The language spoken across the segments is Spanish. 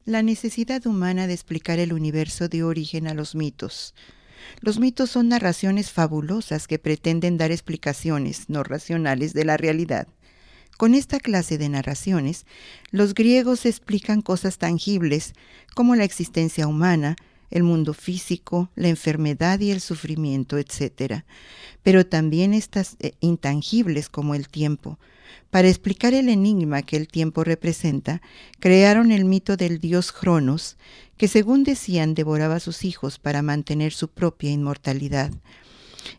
La necesidad humana de explicar el universo dio origen a los mitos. Los mitos son narraciones fabulosas que pretenden dar explicaciones no racionales de la realidad. Con esta clase de narraciones, los griegos explican cosas tangibles como la existencia humana, el mundo físico, la enfermedad y el sufrimiento, etc. Pero también estas intangibles como el tiempo. Para explicar el enigma que el tiempo representa, crearon el mito del dios Cronos, que según decían devoraba a sus hijos para mantener su propia inmortalidad.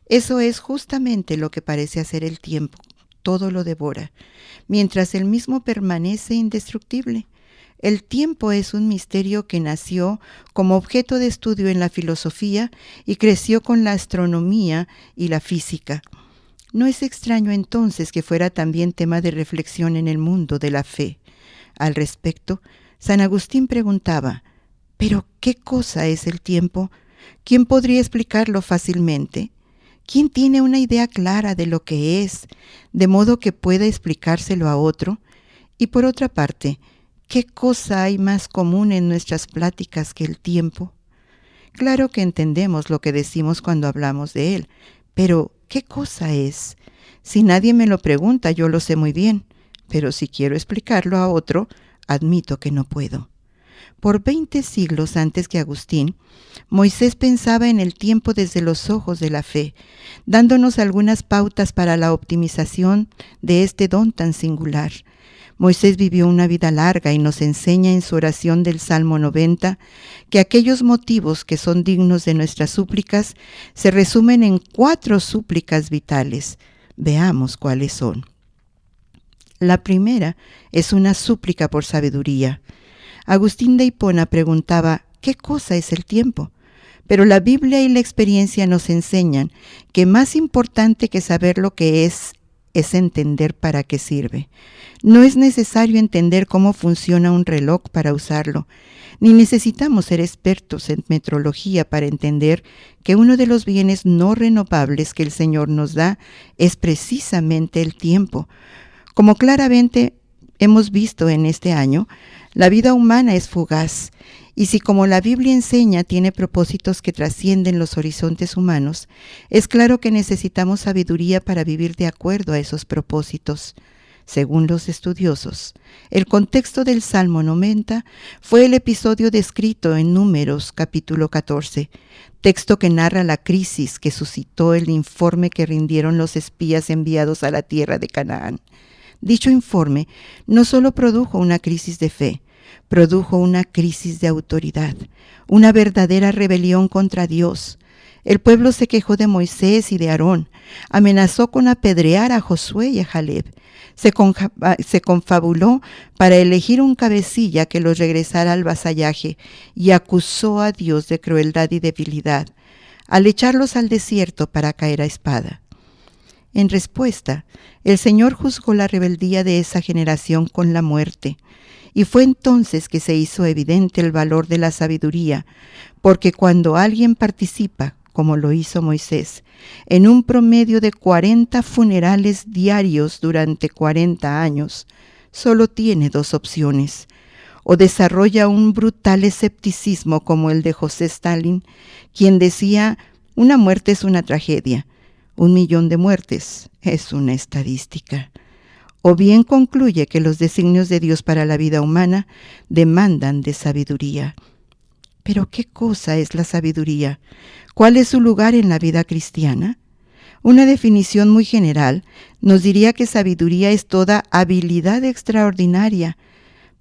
Eso es justamente lo que parece hacer el tiempo, todo lo devora, mientras el mismo permanece indestructible. El tiempo es un misterio que nació como objeto de estudio en la filosofía y creció con la astronomía y la física. No es extraño entonces que fuera también tema de reflexión en el mundo de la fe. Al respecto, San Agustín preguntaba: ¿pero qué cosa es el tiempo? ¿Quién podría explicarlo fácilmente? ¿Quién tiene una idea clara de lo que es, de modo que pueda explicárselo a otro? Y por otra parte, ¿qué cosa hay más común en nuestras pláticas que el tiempo? Claro que entendemos lo que decimos cuando hablamos de él, pero ¿qué cosa es? Si nadie me lo pregunta, yo lo sé muy bien, pero si quiero explicarlo a otro, admito que no puedo. Por 20 siglos antes que Agustín, Moisés pensaba en el tiempo desde los ojos de la fe, dándonos algunas pautas para la optimización de este don tan singular. Moisés vivió una vida larga y nos enseña en su oración del Salmo 90 que aquellos motivos que son dignos de nuestras súplicas se resumen en 4 súplicas vitales. Veamos cuáles son. La primera es una súplica por sabiduría. Agustín de Hipona preguntaba: ¿qué cosa es el tiempo? Pero la Biblia y la experiencia nos enseñan que más importante que saber lo que es entender para qué sirve. No es necesario entender cómo funciona un reloj para usarlo, ni necesitamos ser expertos en metrología para entender que uno de los bienes no renovables que el Señor nos da es precisamente el tiempo. Como claramente hemos visto en este año, la vida humana es fugaz, y si como la Biblia enseña tiene propósitos que trascienden los horizontes humanos, es claro que necesitamos sabiduría para vivir de acuerdo a esos propósitos. Según los estudiosos, el contexto del Salmo 90 fue el episodio descrito en Números capítulo 14, texto que narra la crisis que suscitó el informe que rindieron los espías enviados a la tierra de Canaán. Dicho informe no solo produjo una crisis de fe, produjo una crisis de autoridad, una verdadera rebelión contra Dios. El pueblo se quejó de Moisés y de Aarón, amenazó con apedrear a Josué y a Caleb, se confabuló para elegir un cabecilla que los regresara al vasallaje y acusó a Dios de crueldad y debilidad, al echarlos al desierto para caer a espada. En respuesta, el Señor juzgó la rebeldía de esa generación con la muerte, y fue entonces que se hizo evidente el valor de la sabiduría, porque cuando alguien participa, como lo hizo Moisés, en un promedio de 40 funerales diarios durante 40 años, solo tiene 2 opciones: o desarrolla un brutal escepticismo como el de José Stalin, quien decía: una muerte es una tragedia, 1.000.000 de muertes es una estadística. O bien concluye que los designios de Dios para la vida humana demandan de sabiduría. ¿Pero qué cosa es la sabiduría? ¿Cuál es su lugar en la vida cristiana? Una definición muy general nos diría que sabiduría es toda habilidad extraordinaria,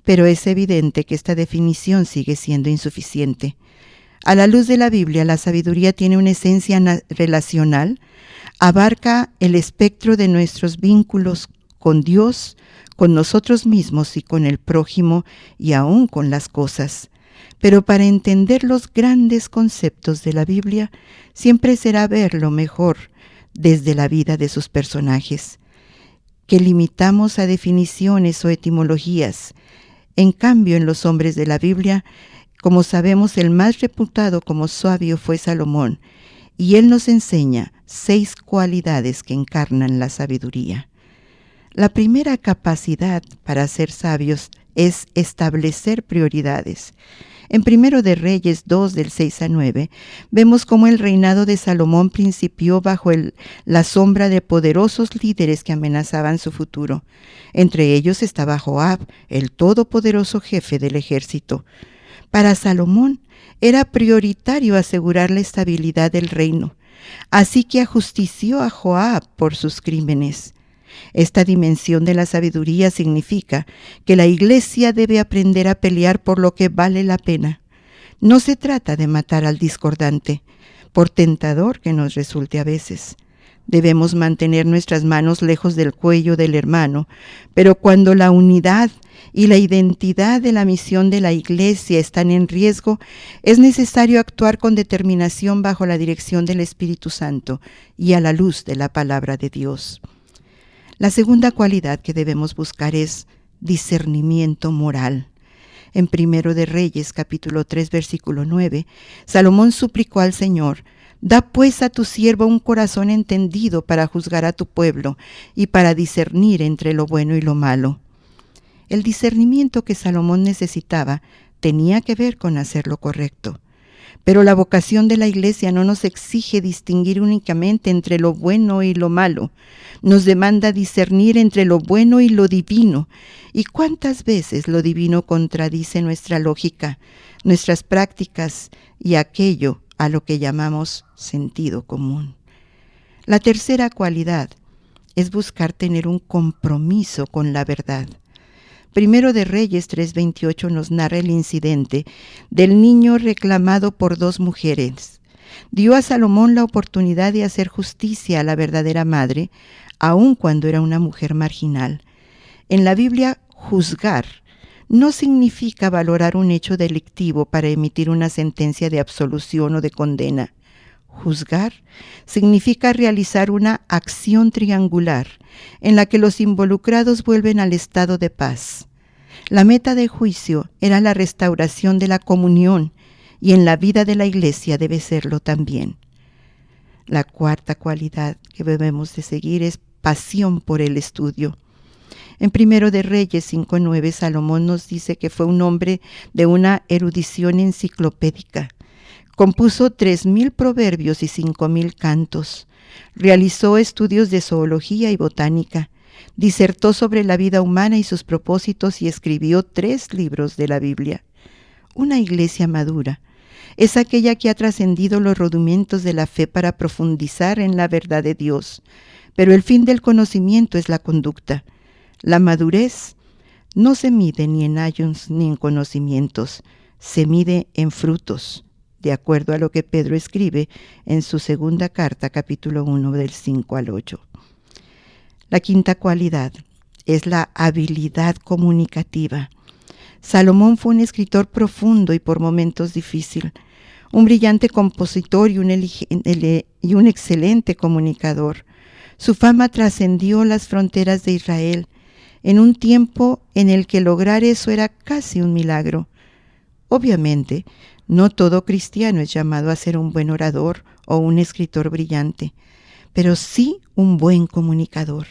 pero es evidente que esta definición sigue siendo insuficiente. A la luz de la Biblia, la sabiduría tiene una esencia relacional, abarca el espectro de nuestros vínculos con Dios, con nosotros mismos y con el prójimo, y aún con las cosas. Pero para entender los grandes conceptos de la Biblia, siempre será verlo mejor desde la vida de sus personajes, que limitamos a definiciones o etimologías. En cambio, en los hombres de la Biblia, como sabemos, el más reputado como sabio fue Salomón, y él nos enseña 6 cualidades que encarnan la sabiduría. La primera capacidad para ser sabios es establecer prioridades. En Primero de Reyes 2, del 6 a 9, vemos cómo el reinado de Salomón principió bajo la sombra de poderosos líderes que amenazaban su futuro. Entre ellos estaba Joab, el todopoderoso jefe del ejército. Para Salomón era prioritario asegurar la estabilidad del reino, así que ajustició a Joab por sus crímenes. Esta dimensión de la sabiduría significa que la Iglesia debe aprender a pelear por lo que vale la pena. No se trata de matar al discordante, por tentador que nos resulte a veces. Debemos mantener nuestras manos lejos del cuello del hermano, pero cuando la unidad y la identidad de la misión de la Iglesia están en riesgo, es necesario actuar con determinación bajo la dirección del Espíritu Santo y a la luz de la palabra de Dios. La segunda cualidad que debemos buscar es discernimiento moral. En Primero de Reyes, capítulo 3, versículo 9, Salomón suplicó al Señor: «Da pues a tu siervo un corazón entendido para juzgar a tu pueblo y para discernir entre lo bueno y lo malo». El discernimiento que Salomón necesitaba tenía que ver con hacer lo correcto. Pero la vocación de la Iglesia no nos exige distinguir únicamente entre lo bueno y lo malo. Nos demanda discernir entre lo bueno y lo divino. ¿Y cuántas veces lo divino contradice nuestra lógica, nuestras prácticas y aquello a lo que llamamos sentido común? La tercera cualidad es buscar tener un compromiso con la verdad. Primero de Reyes 3:28 nos narra el incidente del niño reclamado por dos mujeres. Dio a Salomón la oportunidad de hacer justicia a la verdadera madre, aun cuando era una mujer marginal. En la Biblia, juzgar no significa valorar un hecho delictivo para emitir una sentencia de absolución o de condena. Juzgar significa realizar una acción triangular en la que los involucrados vuelven al estado de paz. La meta del juicio era la restauración de la comunión y en la vida de la Iglesia debe serlo también. La cuarta cualidad que debemos de seguir es pasión por el estudio. En Primero de Reyes 5:9, Salomón nos dice que fue un hombre de una erudición enciclopédica. Compuso 3,000 proverbios y 5,000 cantos. Realizó estudios de zoología y botánica. Disertó sobre la vida humana y sus propósitos y escribió 3 libros de la Biblia. Una iglesia madura es aquella que ha trascendido los rudimentos de la fe para profundizar en la verdad de Dios. Pero el fin del conocimiento es la conducta. La madurez no se mide ni en años ni en conocimientos, se mide en frutos, de acuerdo a lo que Pedro escribe en su segunda carta, capítulo 1, del 5 al 8. La quinta cualidad es la habilidad comunicativa. Salomón fue un escritor profundo y por momentos difícil, un brillante compositor y un excelente comunicador. Su fama trascendió las fronteras de Israel en un tiempo en el que lograr eso era casi un milagro. Obviamente, no todo cristiano es llamado a ser un buen orador o un escritor brillante, pero sí un buen comunicador.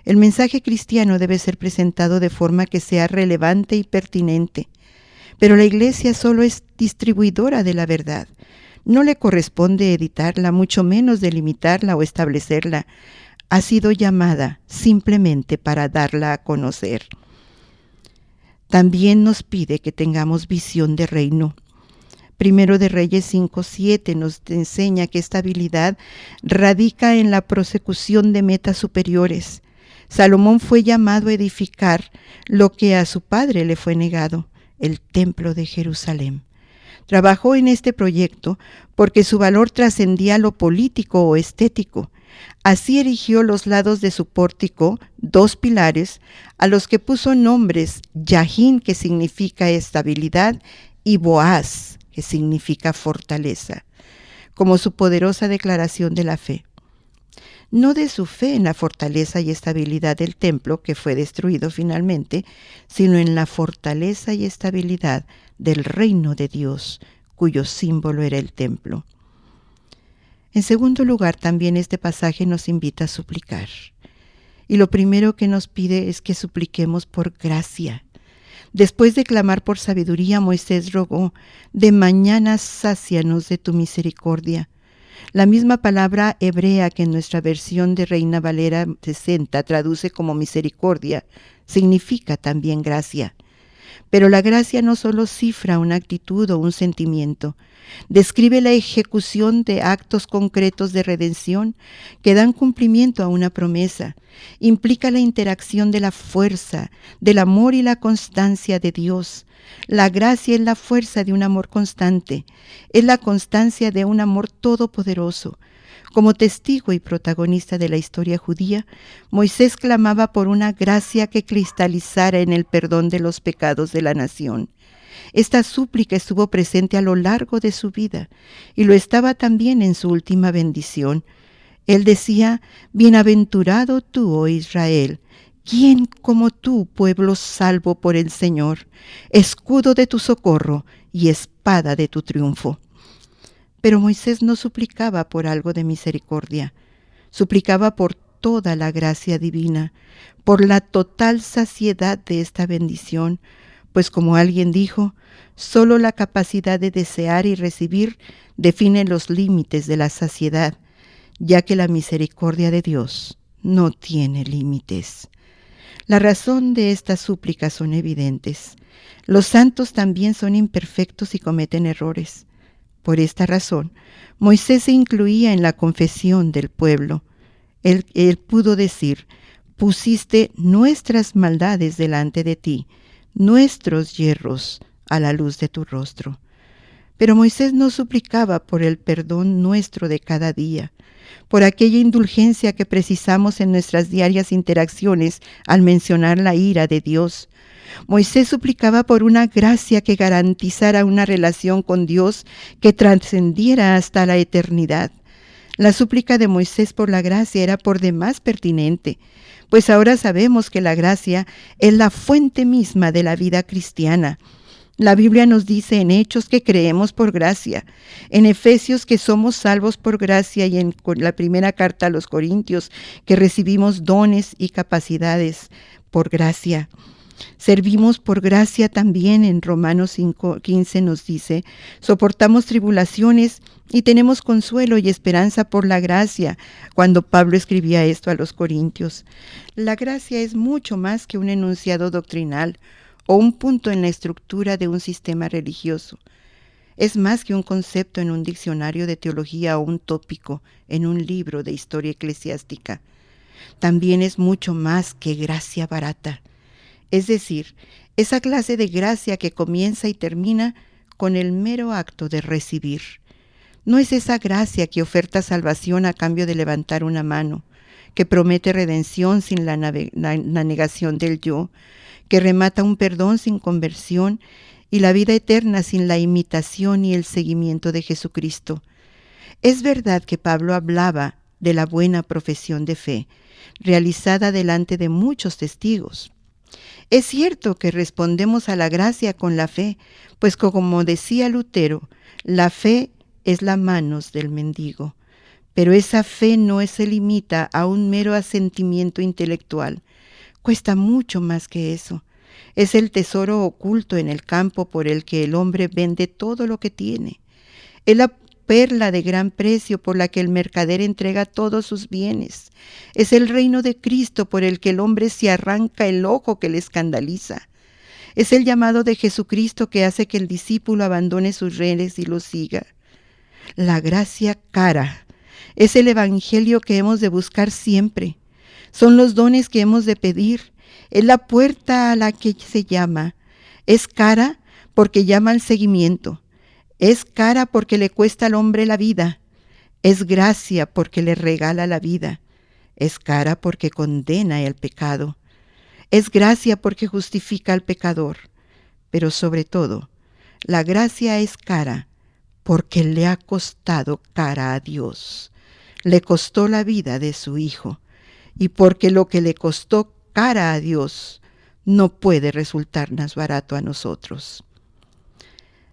El mensaje cristiano debe ser presentado de forma que sea relevante y pertinente, pero la Iglesia solo es distribuidora de la verdad. No le corresponde editarla, mucho menos delimitarla o establecerla. Ha sido llamada simplemente para darla a conocer. También nos pide que tengamos visión de reino. Primero de Reyes 5:7 nos enseña que esta habilidad radica en la prosecución de metas superiores. Salomón fue llamado a edificar lo que a su padre le fue negado, el templo de Jerusalén. Trabajó en este proyecto porque su valor trascendía lo político o estético. Así erigió los lados de su pórtico 2 pilares a los que puso nombres: Yajín, que significa estabilidad, y Boaz, que significa fortaleza, como su poderosa declaración de la fe. No de su fe en la fortaleza y estabilidad del templo, que fue destruido finalmente, sino en la fortaleza y estabilidad del reino de Dios, cuyo símbolo era el templo. En segundo lugar, también este pasaje nos invita a suplicar. Y lo primero que nos pide es que supliquemos por gracia. Después de clamar por sabiduría, Moisés rogó: de mañana sácianos de tu misericordia. La misma palabra hebrea que en nuestra versión de Reina Valera 60 traduce como misericordia, significa también gracia. Pero la gracia no solo cifra una actitud o un sentimiento, describe la ejecución de actos concretos de redención que dan cumplimiento a una promesa, implica la interacción de la fuerza, del amor y la constancia de Dios. La gracia es la fuerza de un amor constante, es la constancia de un amor todopoderoso. Como testigo y protagonista de la historia judía, Moisés clamaba por una gracia que cristalizara en el perdón de los pecados de la nación. Esta súplica estuvo presente a lo largo de su vida y lo estaba también en su última bendición. Él decía: bienaventurado tú, oh Israel, ¿quién como tú, pueblo salvo por el Señor, escudo de tu socorro y espada de tu triunfo? Pero Moisés no suplicaba por algo de misericordia, suplicaba por toda la gracia divina, por la total saciedad de esta bendición, pues como alguien dijo, solo la capacidad de desear y recibir define los límites de la saciedad, ya que la misericordia de Dios no tiene límites. La razón de estas súplicas son evidentes. Los santos también son imperfectos y cometen errores. Por esta razón, Moisés se incluía en la confesión del pueblo. Él pudo decir: pusiste nuestras maldades delante de ti, nuestros yerros a la luz de tu rostro. Pero Moisés no suplicaba por el perdón nuestro de cada día, por aquella indulgencia que precisamos en nuestras diarias interacciones al mencionar la ira de Dios. Moisés suplicaba por una gracia que garantizara una relación con Dios que trascendiera hasta la eternidad. La súplica de Moisés por la gracia era por demás pertinente, pues ahora sabemos que la gracia es la fuente misma de la vida cristiana. La Biblia nos dice en Hechos que creemos por gracia, en Efesios que somos salvos por gracia y en la primera carta a los Corintios que recibimos dones y capacidades por gracia. Servimos por gracia también. En Romanos 5:15 nos dice: soportamos tribulaciones y tenemos consuelo y esperanza por la gracia, cuando Pablo escribía esto a los Corintios. La gracia es mucho más que un enunciado doctrinal o un punto en la estructura de un sistema religioso. Es más que un concepto en un diccionario de teología o un tópico en un libro de historia eclesiástica. También es mucho más que gracia barata. Es decir, esa clase de gracia que comienza y termina con el mero acto de recibir. No es esa gracia que oferta salvación a cambio de levantar una mano, que promete redención sin la negación del yo, que remata un perdón sin conversión y la vida eterna sin la imitación y el seguimiento de Jesucristo. Es verdad que Pablo hablaba de la buena profesión de fe, realizada delante de muchos testigos. Es cierto que respondemos a la gracia con la fe, pues como decía Lutero, la fe es la manos del mendigo. Pero esa fe no se limita a un mero asentimiento intelectual. Cuesta mucho más que eso. Es el tesoro oculto en el campo por el que el hombre vende todo lo que tiene. Es la perla de gran precio por la que el mercader entrega todos sus bienes. Es el reino de Cristo por el que el hombre se arranca el ojo que le escandaliza. Es el llamado de Jesucristo que hace que el discípulo abandone sus redes y lo siga. La gracia cara es el evangelio que hemos de buscar siempre. Son los dones que hemos de pedir. Es la puerta a la que se llama. Es cara porque llama al seguimiento. Es cara porque le cuesta al hombre la vida. Es gracia porque le regala la vida. Es cara porque condena el pecado. Es gracia porque justifica al pecador. Pero sobre todo, la gracia es cara porque le ha costado cara a Dios. Le costó la vida de su Hijo. Y porque lo que le costó cara a Dios no puede resultarnos barato a nosotros.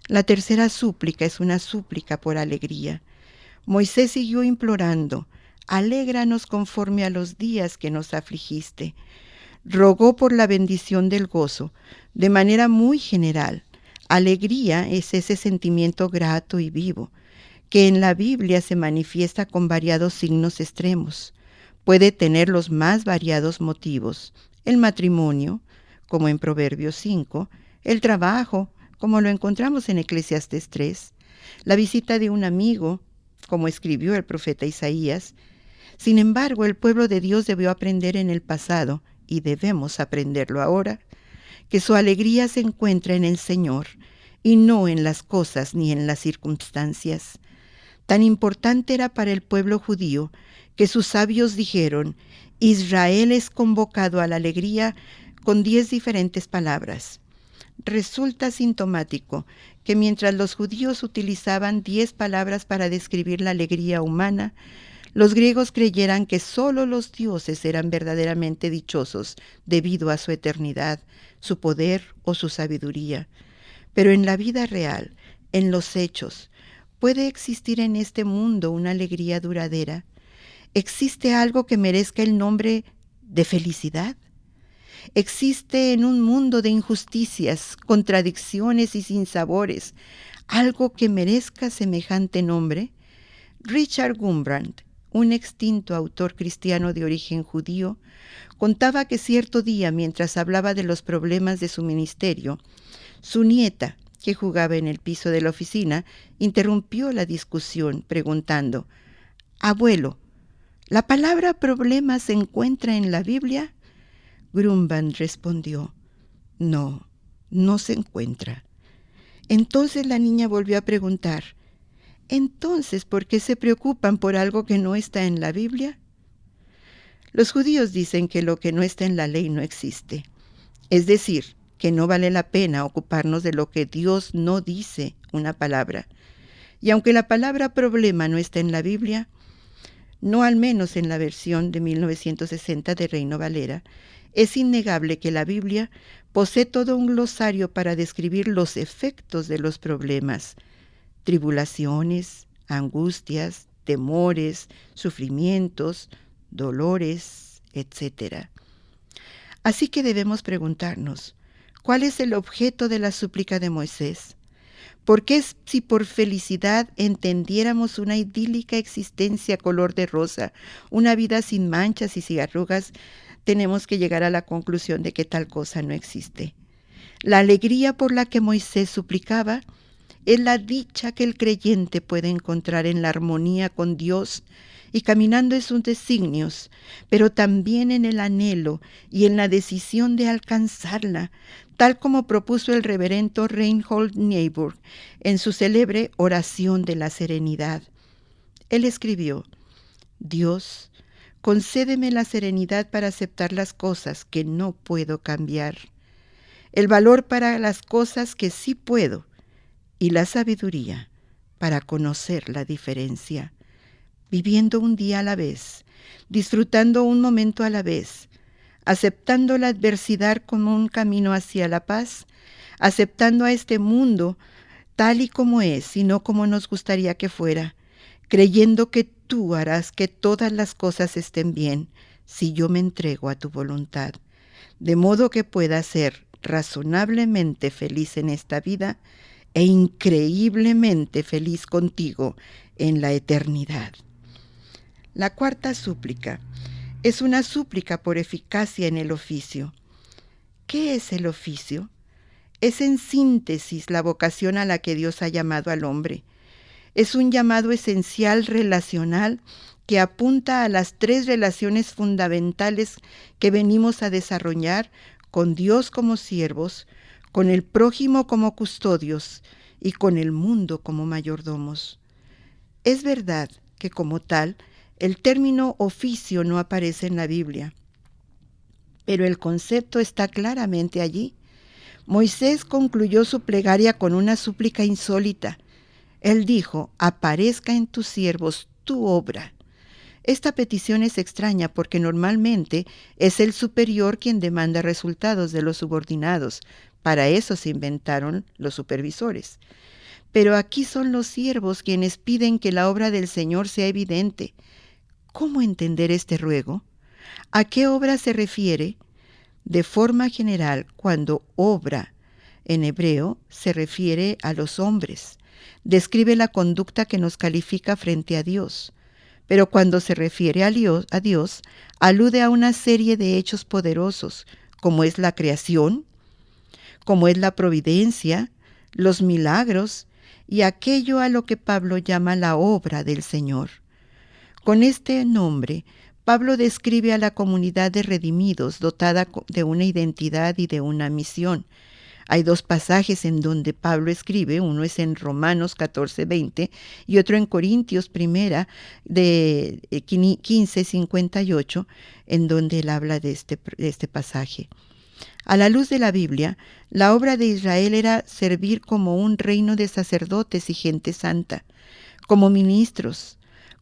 La tercera súplica es una súplica por alegría. Moisés siguió implorando: alégranos conforme a los días que nos afligiste. rogó por la bendición del gozo de manera muy general. Alegría es ese sentimiento grato y vivo que en la Biblia se manifiesta con variados signos extremos. Puede tener los más variados motivos: el matrimonio, como en Proverbios 5, el trabajo, como lo encontramos en Eclesiastés 3, la visita de un amigo, como escribió el profeta Isaías. Sin embargo, el pueblo de Dios debió aprender en el pasado, y debemos aprenderlo ahora, que su alegría se encuentra en el Señor y no en las cosas ni en las circunstancias. Tan importante era para el pueblo judío que sus sabios dijeron: Israel es convocado a la alegría, con 10 diferentes palabras. Resulta sintomático que mientras los judíos utilizaban 10 palabras para describir la alegría humana, los griegos creyeran que solo los dioses eran verdaderamente dichosos debido a su eternidad, su poder o su sabiduría. Pero en la vida real, en los hechos, ¿puede existir en este mundo una alegría duradera? ¿Existe algo que merezca el nombre de felicidad? ¿Existe en un mundo de injusticias, contradicciones y sinsabores algo que merezca semejante nombre? Richard Wurmbrand, un extinto autor cristiano de origen judío, contaba que cierto día, mientras hablaba de los problemas de su ministerio, su nieta, que jugaba en el piso de la oficina, interrumpió la discusión preguntando: «Abuelo, ¿la palabra problema se encuentra en la Biblia?». Wurmbrand respondió: «No, no se encuentra». Entonces la niña volvió a preguntar: «Entonces, ¿por qué se preocupan por algo que no está en la Biblia?». Los judíos dicen que lo que no está en la ley no existe. Es decir, que no vale la pena ocuparnos de lo que Dios no dice una palabra. Y aunque la palabra problema no está en la Biblia, no al menos en la versión de 1960 de Reina Valera, es innegable que la Biblia posee todo un glosario para describir los efectos de los problemas: tribulaciones, angustias, temores, sufrimientos, dolores, etc. Así que debemos preguntarnos: ¿cuál es el objeto de la súplica de Moisés? ¿Por qué, si por felicidad entendiéramos una idílica existencia color de rosa, una vida sin manchas y sin arrugas, tenemos que llegar a la conclusión de que tal cosa no existe? La alegría por la que Moisés suplicaba es la dicha que el creyente puede encontrar en la armonía con Dios y caminando en sus designios, pero también en el anhelo y en la decisión de alcanzarla, tal como propuso el reverendo Reinhold Niebuhr en su célebre Oración de la Serenidad. Él escribió: «Dios, concédeme la serenidad para aceptar las cosas que no puedo cambiar, el valor para las cosas que sí puedo y la sabiduría para conocer la diferencia, viviendo un día a la vez, disfrutando un momento a la vez, aceptando la adversidad como un camino hacia la paz, aceptando a este mundo tal y como es y no como nos gustaría que fuera, creyendo que tú harás que todas las cosas estén bien si yo me entrego a tu voluntad, de modo que pueda ser razonablemente feliz en esta vida e increíblemente feliz contigo en la eternidad». La cuarta súplica es una súplica por eficacia en el oficio. ¿Qué es el oficio? Es en síntesis la vocación a la que Dios ha llamado al hombre. Es un llamado esencial relacional que apunta a las 3 relaciones fundamentales que venimos a desarrollar con Dios como siervos, con el prójimo como custodios y con el mundo como mayordomos. Es verdad que como tal, el término oficio no aparece en la Biblia, pero el concepto está claramente allí. Moisés concluyó su plegaria con una súplica insólita. Él dijo: «Aparezca en tus siervos tu obra». Esta petición es extraña porque normalmente es el superior quien demanda resultados de los subordinados. Para eso se inventaron los supervisores. Pero aquí son los siervos quienes piden que la obra del Señor sea evidente. ¿Cómo entender este ruego? ¿A qué obra se refiere? De forma general, cuando obra en hebreo se refiere a los hombres, describe la conducta que nos califica frente a Dios, pero cuando se refiere a Dios, alude a una serie de hechos poderosos, como es la creación, como es la providencia, los milagros y aquello a lo que Pablo llama la obra del Señor. Con este nombre, Pablo describe a la comunidad de redimidos dotada de una identidad y de una misión. Hay dos pasajes en donde Pablo escribe, uno es en Romanos 14:20 y otro en Corintios 1 de 15:58, en donde él habla de este pasaje. A la luz de la Biblia, la obra de Israel era servir como un reino de sacerdotes y gente santa, como ministros.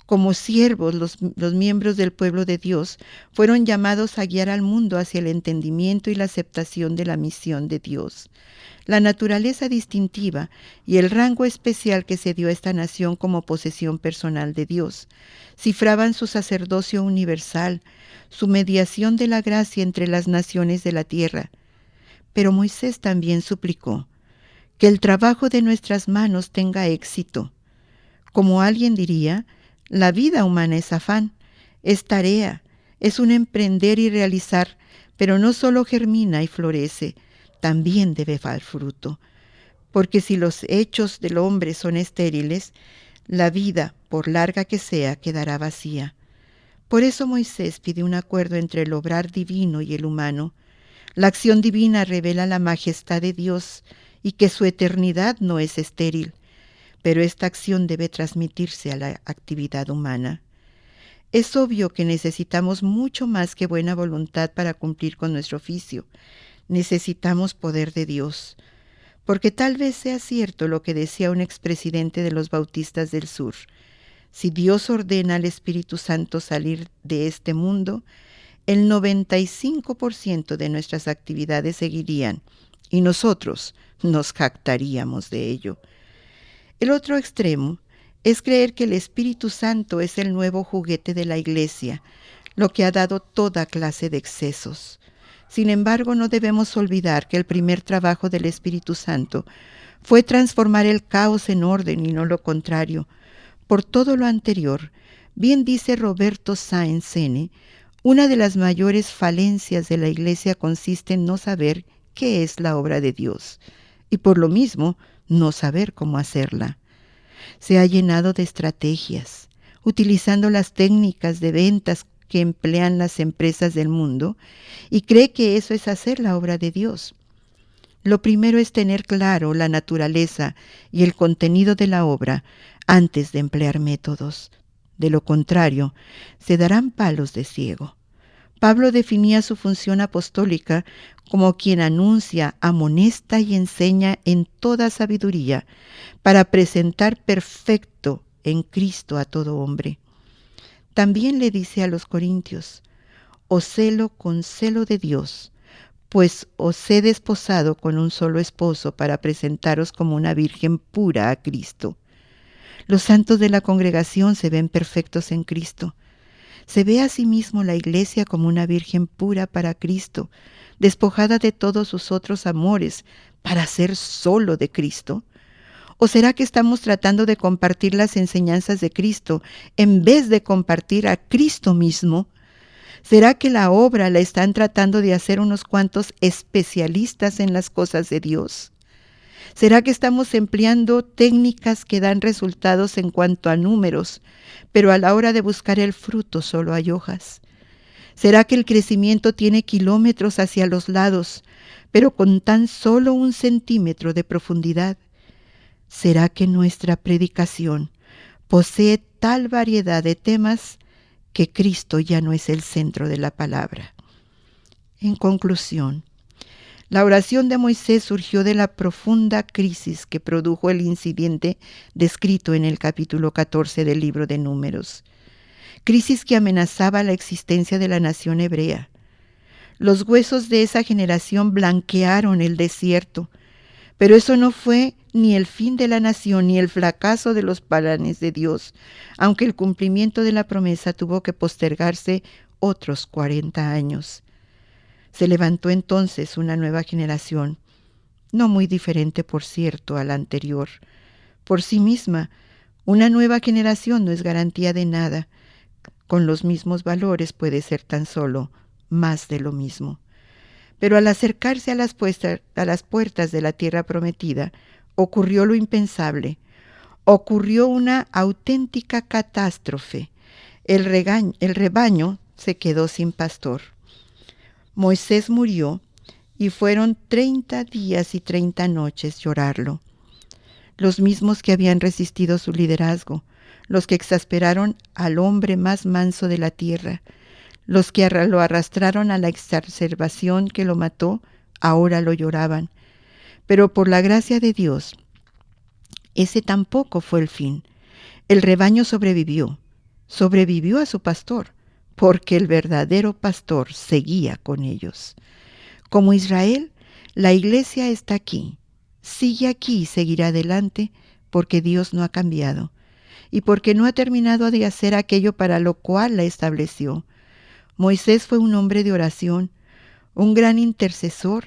Como siervos, los miembros del pueblo de Dios fueron llamados a guiar al mundo hacia el entendimiento y la aceptación de la misión de Dios. La naturaleza distintiva y el rango especial que se dio a esta nación como posesión personal de Dios cifraban su sacerdocio universal, su mediación de la gracia entre las naciones de la tierra. Pero Moisés también suplicó que el trabajo de nuestras manos tenga éxito. Como alguien diría, la vida humana es afán, es tarea, es un emprender y realizar, pero no solo germina y florece, también debe dar fruto. Porque si los hechos del hombre son estériles, la vida, por larga que sea, quedará vacía. Por eso Moisés pide un acuerdo entre el obrar divino y el humano. La acción divina revela la majestad de Dios y que su eternidad no es estéril, pero esta acción debe transmitirse a la actividad humana. Es obvio que necesitamos mucho más que buena voluntad para cumplir con nuestro oficio. Necesitamos poder de Dios, porque tal vez sea cierto lo que decía un expresidente de los Bautistas del Sur. Si Dios ordena al Espíritu Santo salir de este mundo, el 95% de nuestras actividades seguirían, y nosotros nos jactaríamos de ello. El otro extremo es creer que el Espíritu Santo es el nuevo juguete de la Iglesia, lo que ha dado toda clase de excesos. Sin embargo, no debemos olvidar que el primer trabajo del Espíritu Santo fue transformar el caos en orden y no lo contrario. Por todo lo anterior, bien dice Roberto Sáenz Sene, una de las mayores falencias de la Iglesia consiste en no saber qué es la obra de Dios y por lo mismo no saber cómo hacerla. Se ha llenado de estrategias, utilizando las técnicas de ventas que emplean las empresas del mundo y cree que eso es hacer la obra de Dios. Lo primero es tener claro la naturaleza y el contenido de la obra antes de emplear métodos. De lo contrario, se darán palos de ciego. Pablo definía su función apostólica como quien anuncia, amonesta y enseña en toda sabiduría para presentar perfecto en Cristo a todo hombre. También le dice a los corintios, os celo con celo de Dios, pues os he desposado con un solo esposo para presentaros como una virgen pura a Cristo. Los santos de la congregación se ven perfectos en Cristo. Se ve a sí mismo la Iglesia como una virgen pura para Cristo, despojada de todos sus otros amores para ser solo de Cristo. ¿O será que estamos tratando de compartir las enseñanzas de Cristo en vez de compartir a Cristo mismo? ¿Será que la obra la están tratando de hacer unos cuantos especialistas en las cosas de Dios? ¿Será que estamos empleando técnicas que dan resultados en cuanto a números, pero a la hora de buscar el fruto solo hay hojas? ¿Será que el crecimiento tiene kilómetros hacia los lados, pero con tan solo 1 centímetro de profundidad? ¿Será que nuestra predicación posee tal variedad de temas que Cristo ya no es el centro de la palabra? En conclusión, la oración de Moisés surgió de la profunda crisis que produjo el incidente descrito en el capítulo 14 del libro de Números. Crisis que amenazaba la existencia de la nación hebrea. Los huesos de esa generación blanquearon el desierto, pero eso no fue ni el fin de la nación ni el fracaso de los planes de Dios, aunque el cumplimiento de la promesa tuvo que postergarse otros 40 años. Se levantó entonces una nueva generación, no muy diferente, por cierto, a la anterior. Por sí misma, una nueva generación no es garantía de nada. Con los mismos valores puede ser tan solo más de lo mismo. Pero al acercarse a las puertas de la tierra prometida, ocurrió lo impensable. Ocurrió una auténtica catástrofe. El rebaño se quedó sin pastor. Moisés murió y fueron 30 días y 30 noches llorarlo. Los mismos que habían resistido su liderazgo, los que exasperaron al hombre más manso de la tierra, los que lo arrastraron a la exacerbación que lo mató, ahora lo lloraban. Pero por la gracia de Dios, ese tampoco fue el fin. El rebaño sobrevivió a su pastor, porque el verdadero pastor seguía con ellos. Como Israel, la iglesia está aquí, sigue aquí y seguirá adelante, porque Dios no ha cambiado, y porque no ha terminado de hacer aquello para lo cual la estableció. Moisés fue un hombre de oración, un gran intercesor,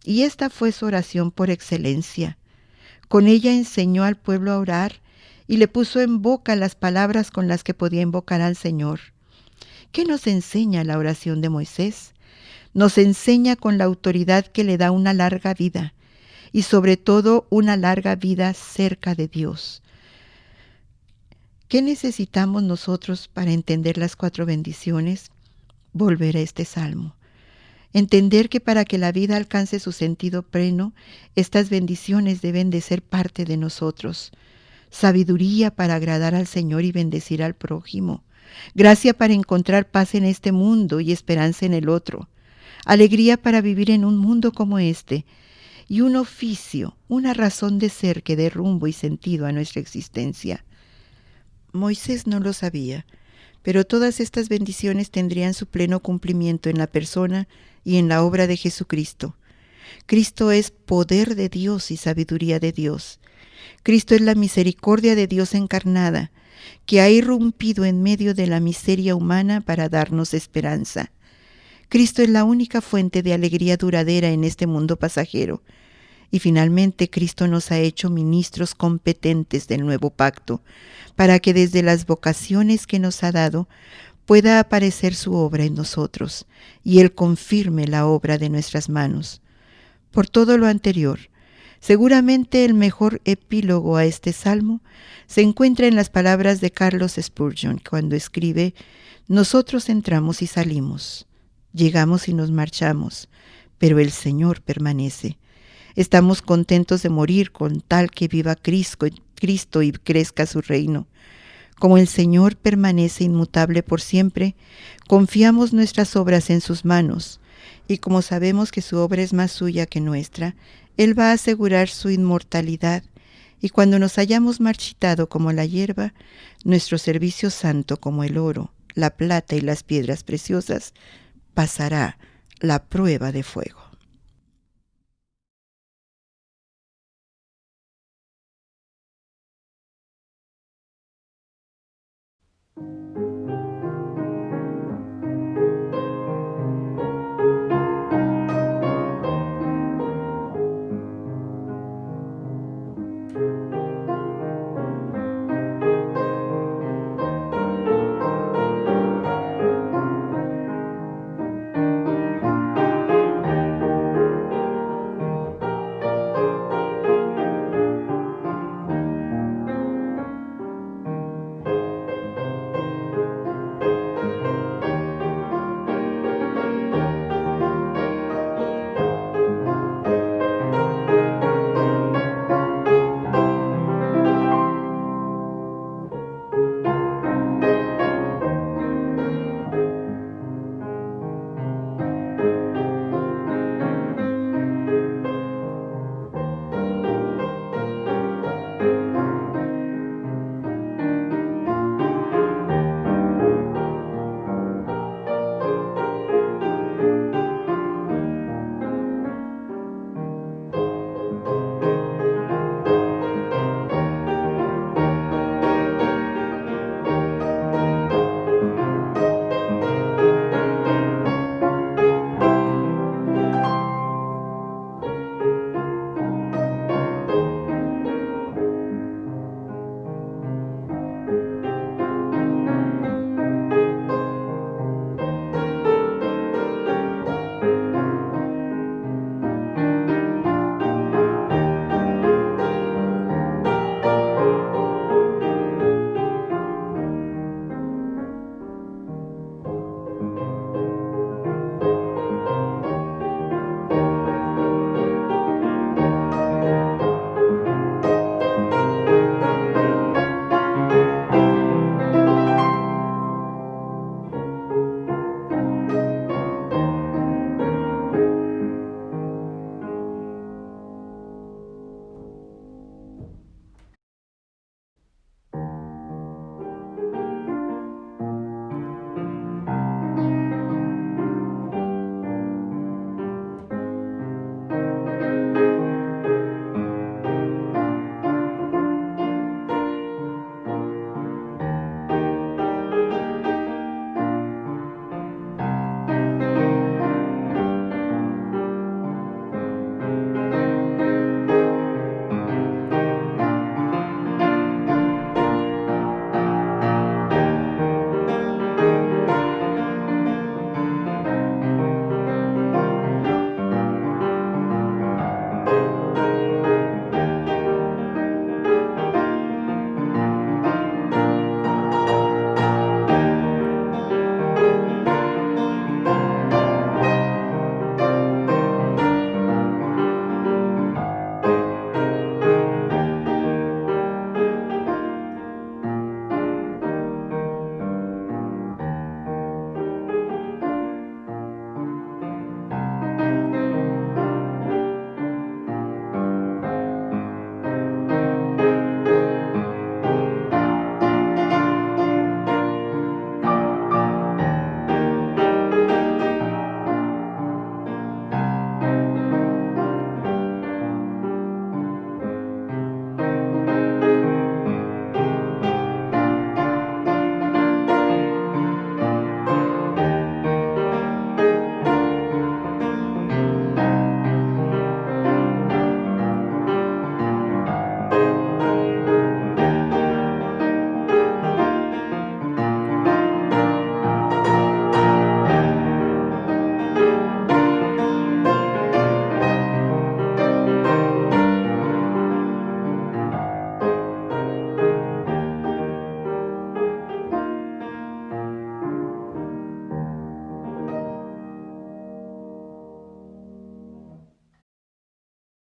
y esta fue su oración por excelencia. Con ella enseñó al pueblo a orar y le puso en boca las palabras con las que podía invocar al Señor. ¿Qué nos enseña la oración de Moisés? Nos enseña con la autoridad que le da una larga vida y sobre todo una larga vida cerca de Dios. ¿Qué necesitamos nosotros para entender las 4 bendiciones? Volver a este salmo. Entender que para que la vida alcance su sentido pleno, estas bendiciones deben de ser parte de nosotros. Sabiduría para agradar al Señor y bendecir al prójimo. Gracia para encontrar paz en este mundo y esperanza en el otro. Alegría para vivir en un mundo como este. Y un oficio, una razón de ser que dé rumbo y sentido a nuestra existencia. Moisés no lo sabía, pero todas estas bendiciones tendrían su pleno cumplimiento en la persona y en la obra de Jesucristo. Cristo es poder de Dios y sabiduría de Dios. Cristo es la misericordia de Dios encarnada, que ha irrumpido en medio de la miseria humana para darnos esperanza. Cristo es la única fuente de alegría duradera en este mundo pasajero. Y finalmente Cristo nos ha hecho ministros competentes del nuevo pacto, para que desde las vocaciones que nos ha dado pueda aparecer su obra en nosotros, y Él confirme la obra de nuestras manos. Por todo lo anterior, seguramente el mejor epílogo a este salmo se encuentra en las palabras de Carlos Spurgeon, cuando escribe: «Nosotros entramos y salimos, llegamos y nos marchamos, pero el Señor permanece. Estamos contentos de morir con tal que viva Cristo y crezca su reino. Como el Señor permanece inmutable por siempre, confiamos nuestras obras en sus manos, y como sabemos que su obra es más suya que nuestra, Él va a asegurar su inmortalidad, y cuando nos hayamos marchitado como la hierba, nuestro servicio santo como el oro, la plata y las piedras preciosas, pasará la prueba de fuego».